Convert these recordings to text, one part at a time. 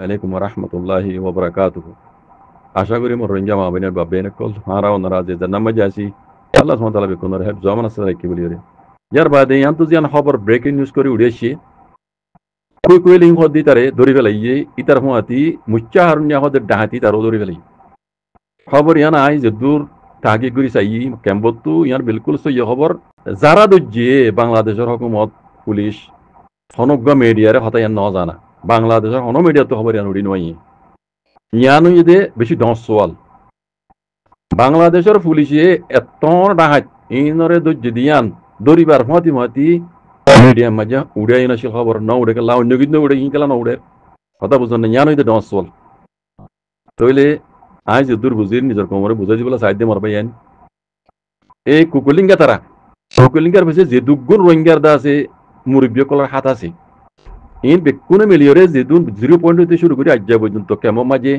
আলাইকুম রহমতুল্লাহি ওবরাকাতুহু। আশা করি মোর রোহিঙ্গা মা বোনের বা বেন কল হারা ওনারা যে যার নামে যাসি আল্লাহ সুবহানাহু ওয়া তাআলা বেকুনের হেফ জমান আসলে কি বলি রে যার বাদে ইয়ান তো জিয়ান খবর ব্রেকিং নিউজ করে উড়েছি কুই কুই লিং হদি তারে ধরি ফেলাই ইতার হুয়াতি মুচ্চা হারুনিয়া হদের ডাহাতি তারও ধরি ফেলাই খবর ইয়ান আই যে দূর তাহাকি করি চাই কেম্বতু ইয়ান বিলকুল সই খবর যারা দজ্জে বাংলাদেশের হুকুমত পুলিশ সমগ্র মিডিয়ারে হতা ইয়ান ন জানা বাংলাদেশের হন মিডিয়া তো খবর ইয়ান উড়ি নয় ইয়ানো ইদে বেশি দশ সোয়াল বাংলাদেশের পুলিশে এত ডাহাত ইনরে দজ্জ দিয়ান দরিবার মতি মতি মিডিয়া মাঝে উড়াই নাছিল খবর ন উড়ে গেলা অন্য কিন্তু উড়ে গেলা ন উড়ে কথা বুঝুন না ইয়ানো ইদে দশ সোয়াল তইলে আই যে দূর বুঝির নিজের কোমরে বুঝাই দিবলা সাইড দিয়ে মারবাই আইন এই কুকুলিঙ্গা তারা কুকুলিঙ্গার পিছিয়ে যে দুগুণ রোহিঙ্গার দা আছে মুরব্বী কলার হাত আছে ইন বেকুনে মিলিয়রে যেদুন 0 হইতে শুরু করে আজ্জা পর্যন্ত কেমন মাঝে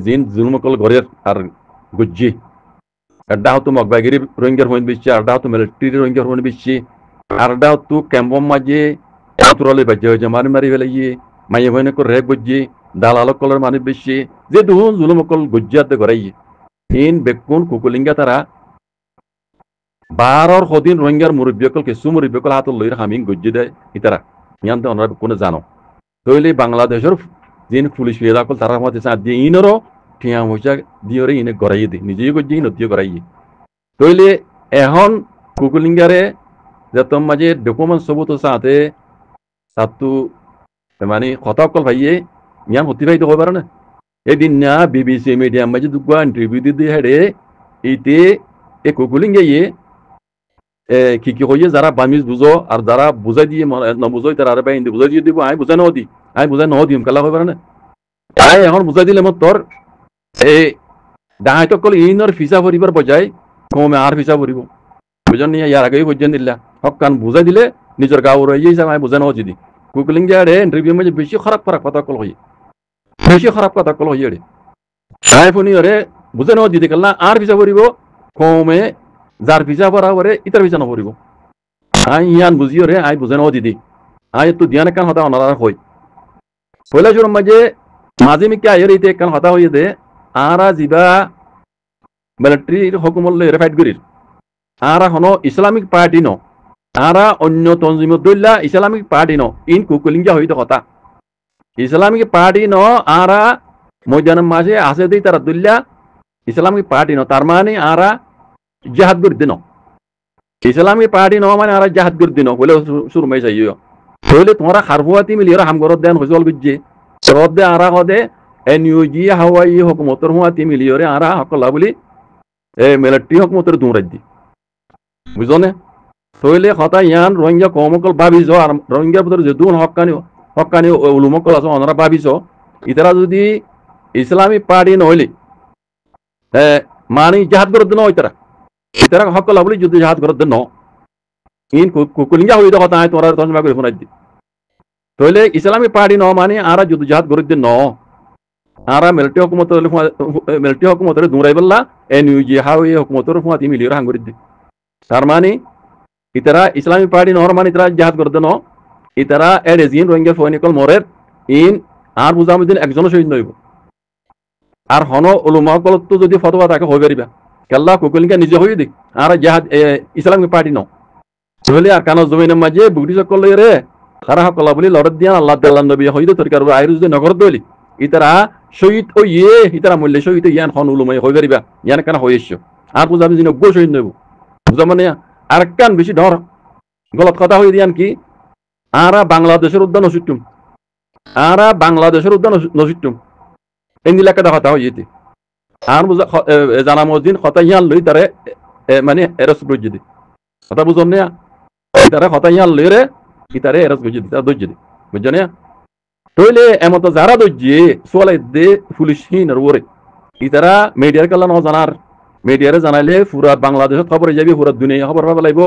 জিন জুলমকল ঘরের আর গুজ্জি আড্ডা হতো মগবাগিরি রোহিঙ্গার হইন বেশি আড্ডা হতো মিলিটারি রোহিঙ্গার হইন বেশি আড্ডা হতো কেমন মাঝে আতুরালে বাজ্যা হয়েছে মারি মারি ফেলাইয়ে মাইয়ে হইনে করে রেগ গুজ্জি দালাল কলের মানুষ বেশি যে দুন জুলমকল গুজ্জাতে ঘরাইয়ে ইন বেকুন কুকুলিঙ্গা তারা 12 সদিন রোহিঙ্গার মুরব্বীকল কিছু মুরব্বীকল হাত লইর হামিং গুজ্জি দেয় ইতারা ইয়ান তো ওনারা কোনো জানো তইলে বাংলাদেশের যিন পুলিশ পেদাকল তারা মতে চাঁদ দিয়ে ইনরও ঠিয়া মজা দিয়ে ইনে গড়াইয়ে দিই নিজেই গজ্জি নদীও গড়াইয়ে তইলে এখন কুকুলিঙ্গারে যতম মাঝে ডকুমেন্ট সবুত সাথে সাতু মানে কথা কল ভাইয়ে ইয়ান অতিবাহিত হয়ে পারে না এদিন না বিবিসি মিডিয়াম মাঝে দুগুয়া ইন্টারভিউ দিয়ে হেডে ইতে এ কুকুলিঙ্গে কি কি হইয়ে যারা বামিজ বুঝো আর যারা বুঝাই দিয়ে নবুঝো তারা আর বাইন বুঝাই দিয়ে দিব আই বুঝাই নদি আই বুঝাই দিম কালা হয়ে পারে না আই এখন বুঝাই দিলে মত তোর এই ডাহাই তকল ইনর ফিসা ভরিবার বজায় কমে আর ফিসা ভরিব বুঝন নিয়ে ইয়ার আগেই বুঝেন দিলা হক কান বুঝাই দিলে নিজের গাঁও রয়ে যাই আই বুঝাই নদি কুকুলিঙ্গে আরে ইন্টারভিউ মাঝে বেশি খারাপ কথা কল হই বেশি খারাপ কথা কল হই রে আই ফোনি আরে বুঝাই নদি দিকে না আর ফিসা ভরিব কমে যার ভিসা ভরা করে ইতার ভিসা নভরিব আই ইয়ান বুঝিও রে আই বুঝে নাও দিদি আই তো দিয়ান কান হতা অনারা হই পয়লা জুরম মাঝে মাঝে মিকে আয়ের ইতে কান হতা হইয়ে দে আরা জিবা মিলিটারির হুকুমত লই ফাইট করির আরা হনো ইসলামিক পার্টি ন আরা অন্য তনজিমত দইলা ইসলামিক পার্টি ন ইন কুকুলিঙ্গা হইতে কথা ইসলামিক পার্টি ন আরা ময়দান মাঝে আছে দেই তারা দইলা ইসলামিক পার্টি ন তার মানে আরা জাহাদ করে দিন ইসলামী পার্টি ন মানে আর জাহাদ করে দিন বলে শুরু মাই চাইও তাহলে তোমরা খারফুয়াতি মিলি আর হামগরত দেন হজল গুজ্জে রদ দে আরা হদে এনইউজি হাওয়াই হুকুমতর হুয়াতি মিলিয়রে আরা হকলা বলি এ মিলিটারি হুকুমতর দূর দি বুঝনে তাহলে কথা ইয়ান রোহিঙ্গা কমকল ভাবিছ আর রোহিঙ্গার ভিতরে যে দুন হক্কানি উলুমকল আছে ওনারা ভাবিছ ইতারা যদি ইসলামী পার্টি নহলে মানে জাহাদ করে দিন ইতারা ইতারা হকলা বলি যদি জাহাদ করে দেন ইন কুকুলিঙ্গা হই কথা আয় তোরা তর্জমা করে শোনাই দি তাহলে ইসলামী পার্টি ন মানে আরা যদি জাহাদ করে দেন আরা মিলিটারি হুকুমতের দূরাই বললা এনইউজি হাওয়ে হুকুমতের হুয়াতি মিলিয়র হাঙ্গরি দি তার মানে ইতারা ইসলামী পার্টি নহর মানে ইতারা জাহাদ করে দেন ইতারা এর জিন রোহিঙ্গা ফয়নিকল মরের ইন আর বুঝামুদ্দিন একজনও শহীদ নইব আর হন উলুমাকল তো যদি ফতোয়া তাকে হয়ে পারিবা কেল্লা কুকুলিঙ্গা নিজে হয়ে দিক আর জাহাদ ইসলামিক পার্টি ন তাহলে আর কানো জমিনের মাঝে বুগড়ি সকল রে তারা সকলা বলি লড়ত দিয়া আল্লাহ তাল্লাহ নবী হইদ তরিকার আইরু যদি নগর দলি ইতারা শহীদ ও ইতারা মূল্য শহীদ ইয়ান হন উলুমাই হয়ে পারিবা ইয়ান কেন হয়ে এসছো আর বুঝাবি যিনি গো শহীদ নইব বুঝা মানে আর কান বেশি ধর গলত কথা হয়ে দিয়ান কি আরা বাংলাদেশের উদ্যান নসিটুম আরা বাংলাদেশের উদ্যান নসিটুম এই এলাকাটা কথা হইতে আর বুঝা জানা মসজিদ কথা ইয়ান লই তারে মানে এরস গজ্জি দি কথা বুঝন না তারা কথা ইয়ান লই রে ইতারে এরস গজ্জি দি দজ্জি দি বুঝছ না তইলে এমত যারা দজ্জি সোলাই দে পুলিশহীন আর ওরে ইতারা মিডিয়ার কালা ন জানার মিডিয়ারে জানাইলে পুরা বাংলাদেশত খবর যাবি পুরা দুনিয়া খবর পাবা লাগব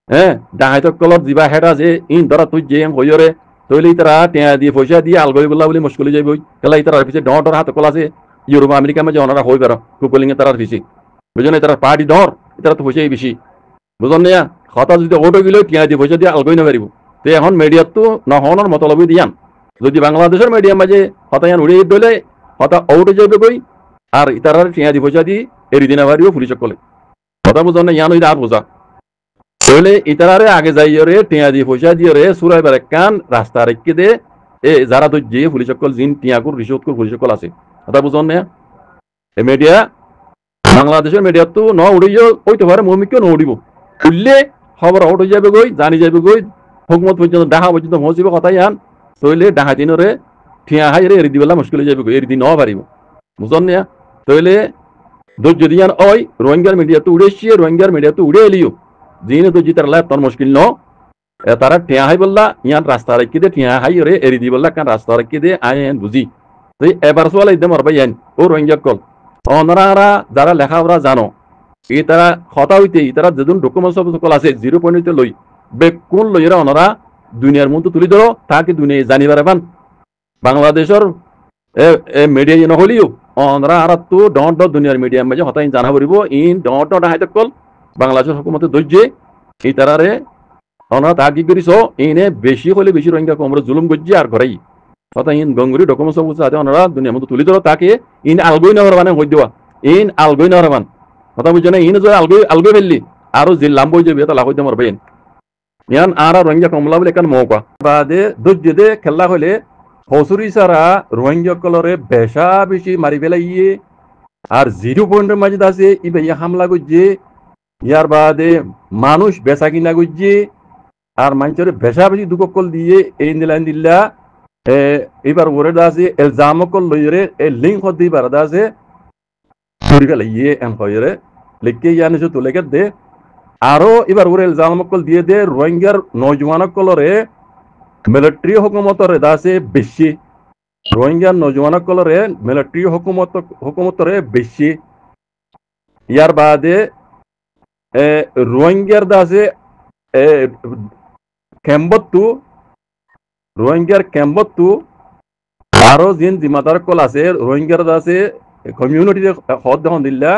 হ্যাঁ ডাহাইত কলত দিবা হেডা যে ইন ধরা তুই যে হইরে তইলে ইতারা টিয়া দিয়ে পয়সা দিয়ে আলগই বলা বলি মুশকিল যাইব কেলা ইতারা পিছে ডর হাত কল আছে ইউরোপ আমেরিকা মাঝে ওনারা হয়ে বেরো কুকুলিঙ্গে তারার বেশি বুঝলেন তারা পার্টি ধর তারা তো পয়সাই বেশি বুঝলেন না কথা যদি ওটো গেলেও টিয়া দিয়ে পয়সা দিয়ে আলগই না পারিব তো এখন মিডিয়াত তো নহনের মতলবই দিয়ান যদি বাংলাদেশের মিডিয়াম মাঝে হতায়ান উড়ে দলে হতা আউটে যাবে কই আর ইতারার টিয়া দি পয়সা দি এরি দিনা বাড়িও পুলিশ কলে কথা বুঝো না ইয়ান আর বোঝা তাহলে ইতারারে আগে যাইরে টিয়া দি পয়সা দিয়ে রে সুরাই বারে কান রাস্তা রেখে দে এ যারা তো যে পুলিশ কল জিন টিয়াকুর রিসোর্ট কর পুলিশ কল আছে কথা বুঝো না এ মিডিয়া বাংলাদেশের মিডিয়া তো ন উড়িও কইতে পারে মমিকেও ন উড়িব উঠলে খবর আউট হয়ে যাবে গই জানি যাবে গই হুকুমত পর্যন্ত ডাহা পর্যন্ত পৌঁছিব কথা ইয়ান তইলে ডাহা দিনরে ঠিয়া হাই রে এরি দিবেলা মুশকিল হয়ে যাবে এরি দিন ন পারিব বুঝন না তইলে যদি ইয়ান ওই রোহিঙ্গার মিডিয়া তো উড়েছি রোহিঙ্গার মিডিয়া তো উড়ে এলিও জিনে তো জিতার লাই তোর মুশকিল ন তারা ঠিয়া হাই বললা ইয়ান রাস্তা রেখে দে ঠিয়া হাই রে এরি দি বললা কারণ রাস্তা রেখে দে আইন বুঝি তো এবার সোয়াল ইদে মারবা ইয়ান ও রোহিঙ্গা কল অনরা যারা লেখাপড়া জানো এই তারা হতা হইতে তারা যেদিন ডকুমেন্ট সকল আছে 0.8 লই বেকুল লইরা অনরা দুনিয়ার মধ্যে তুলি ধরো তাকে দুনিয়া জানিবার পান বাংলাদেশের মিডিয়া ইন হলিও অনরা আর তো ডট দুনিয়ার মিডিয়ার মাঝে হতাই জানা পড়িব ইন ডট হাইতে কল বাংলাদেশের হুকুমতে ধৈর্যে এই তারারে অনরা তা কি করিস ইনে বেশি হলে বেশি রোহিঙ্গা কমরে জুলুম গজ্জি আর ঘরেই হতা ইন গঙ্গুরি ডকুমেন্ট সব আছে অনরা দুনিয়ার মধ্যে তুলি ধরো তাকে ইন আলগই না মানে হই দেওয়া ইন আলগই না মানে কথা বুঝছো না ইন যদি আলগই ফেললি আরো যে লাম্ব হয়ে যাবে তা লাভ হইতে মারবেন ইয়ান আর রোহিঙ্গা কমলা বলে এখান মৌকা বাদে ধৈর্য দে খেলা হলে হসুরি সারা রোহিঙ্গা কলরে বেশা বেশি মারি ফেলাইয়ে আর 0 মাঝে আছে ইয়া হামলা করছে ইয়ার বাদে মানুষ বেচা কিনা করছে আর মানুষের বেশা বেশি দুকল দিয়ে এই নিলাইন দিল্লা এবার ওরে আছে এলজামকল লইরে এই লিঙ্ক দিবার আছে ধরি ফেলাইয়ে এম হয়ে লিখকে ইয়ান এসে তুলে দে আরো এবার ওরে এলজামকল দিয়ে দে রোহিঙ্গার নজওয়ানকলরে মিলিটারি হুকুমতরে দাসে বেশি রোহিঙ্গার নজওয়ানকলরে মিলিটারি হুকুমতরে বেশি ইয়ার বাদে রোহিঙ্গার দাসে ক্যাম্বতু রোহিঙ্গার ক্যাম্বতু আরো জিন জিমাদার কল আছে রোহিঙ্গার দাসে কমিউনিটি হদ দেখুন দিল্লা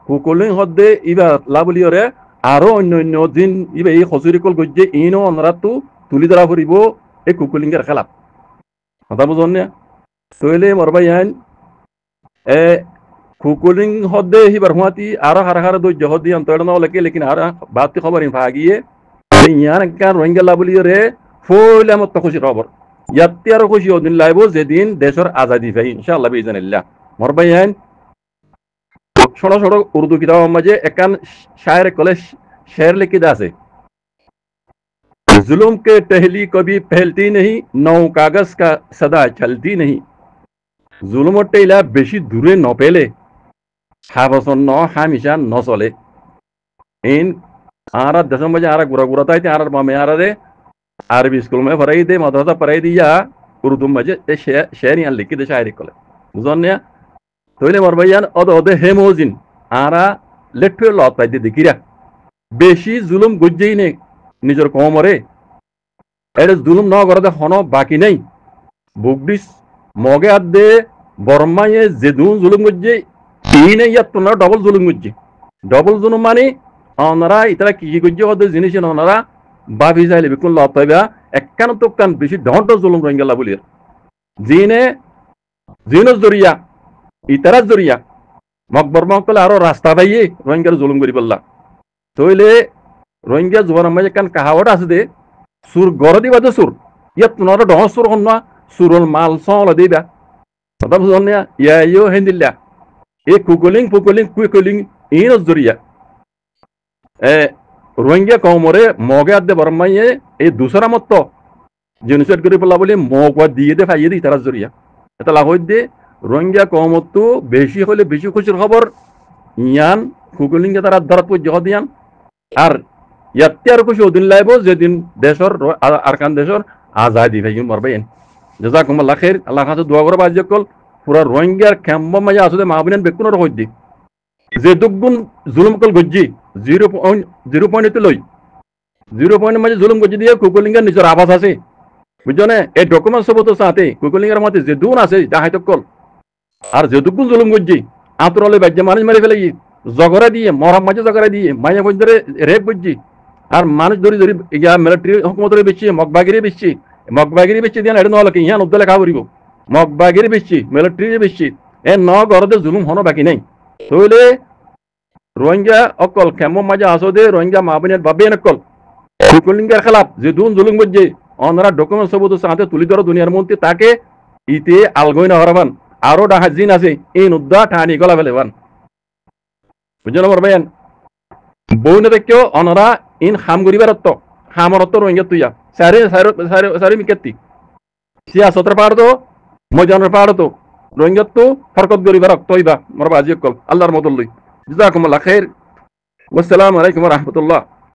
কুকুলিং হদে ইবা লাবলিয়রে আরো অন্য জিন ইবা এই হসুরি কল গজ্জে ইনো অনরাতু তুলি ধরা ফুরিব এই কুকুলিঙ্গের খেলাপ কথা বুঝুন না তৈলে মরবাই আইন কুকুলিং হদে হিবার হুয়াতি আরো হার হার দৈর্য হদি অন্তর নলেকে লেকিন আর বাতি খবর ভাগিয়ে ইয়ার একটা রোহিঙ্গা লাবলি রে ফইলে আমার তো খুশি খবর ইয়াতে আরো খুশি ওদিন লাইব যেদিন দেশের আজাদি ভাই ইনশাআল্লাহ বিইজনিল্লাহ মরবাই আইন ছোট ছোট উর্দু কিতাবের মাঝে একান শায়ের কলেজ শের লিখিত আছে जुल्म के टहली कभी फैलती नहीं नौ कागज का सदा चलती नहीं जुल्म टेला बेशी दूरे न पेले हाबसन न हमेशा न चले इन आरा दसम बजे आरा गुरा गुरा ताई आरा मामे आरा दे अरबी स्कूल में पढ़ाई दे मदरसा पढ़ाई दिया उर्दू मजे शेर यहाँ लिखी दे शायरी कले बुझने तोइले मरबायान अदे हेमोजिन आरा लेट्टे लत पाई दे दिकिरा बेशी जुलुम गुज्जेई ने নিজের কমরে এটা জুলুম ন করে হনো বাকি নেই বুকডিস মগে আদে বর্মায়ে যে জুলুম করছে ইনে ইয়াত তোমরা ডবল জুলুম করছে ডবল জুলুম মানে ওনারা ইতারা কি করছে ওদের জিনিস ওনারা বাবি যাইলে বিকুল লত পাইবা একখান তো কান বেশি ডন্ট জুলুম রঙ্গেলা বলির জিনে জিনস জরিয়া ইতারা জরিয়া মকবর মকলে আরো রাস্তা পাইয়ে রঙ্গের জুলুম করি বললা তইলে রোহিঙ্গা জোয়ার মাঝে কান কাহাওয়াট আছে দে সুর গড় দিবা দে সুর ইয়াত তোমরা ডহ সুর হন না সুরল মাল সল দিবা কথা বুঝুন না ইয়ো হেন্দিল্লা এ কুকুলিং ইন জরিয়া রোহিঙ্গা কমরে মগে আদে বরমাইয়ে এই দুসরা মত জেনোসাইড করে পেলা বলে মগা দিয়ে দে ফাইয়ে দি তারা জরিয়া এটা লাভ দে রোহিঙ্গা কমতো বেশি হলে বেশি খুশির খবর ইয়ান কুকুলিংকে তারা ধরাত জহ দিয়ান আর ইয়াতে আর খুশি ওদিন লাইব যেদিন দেশের আরকান দেশের আজাদি ভাই মরবেন জাযাকুমুল্লাহ খাইর আল্লাহ কাছে দোয়া করে বাজ কল পুরা রোহিঙ্গার ক্যাম্প মাঝে আসলে মাহবিনান বেকুনের হই দি যে দুগুণ জুলুম কল গজ্জি 0.0 লই 0 মাঝে জুলুম গজ্জি দিয়ে কুকুলিঙ্গার নিজের আবাস আছে বুঝছো না এই ডকুমেন্ট সব তো সাথে কুকুলিঙ্গার মধ্যে যে দুন আছে ডাহাইত কল আর যে দুগুণ জুলুম গজ্জি আতরলে বাজ্যে মানুষ মারি ফেলে জগরা দিয়ে মরম মাঝে জগরা দিয়ে মাইয়া বন্ধরে রেপ গজ্জি আর মানুষ ধরি ধরি ইয়া মিলিটারি হুকুমতরে বেশি মগবাগিরে বেশি মগবাগিরি বেশি দিয়ে এটা নহলে কি ইহান উদ্দলে খাওয়া পড়িব মগবাগিরি বেশি মিলিটারি বেশি এ ন গরদে জুলুম হনো বাকি নাই তইলে রোহিঙ্গা অকল কেমন মাঝে আসো দে রোহিঙ্গা মাহবিনের বাবে নকল কুলিঙ্গার খেলাফ যে দুন জুলুম করছে অনরা ডকুমেন্ট সবুত সাথে তুলি ধরো দুনিয়ার মধ্যে তাকে ইতে আলগই না হরাবান আরো ডাহা জিন আছে এই নুদ্দা ঠানি গলা ফেলেবান বুঝলেন আমার ভাইয়ান বউনে দেখেও অনরা ইন হাম করিবার অর্থ হামর অর্থ রোহিঙ্গা তুইয়া সারে সারে সারে সারে মিকেতি সিয়াসতের পাহাড় তো ময়দানের পাহাড় তো রোহিঙ্গা তো হরকত করিবার অর্থ হইবা মরবা আজি কল আল্লাহর মদল লই জাযাকুমুল্লাহ খাইর ওয়াসসালামু আলাইকুম ওয়া রাহমাতুল্লাহ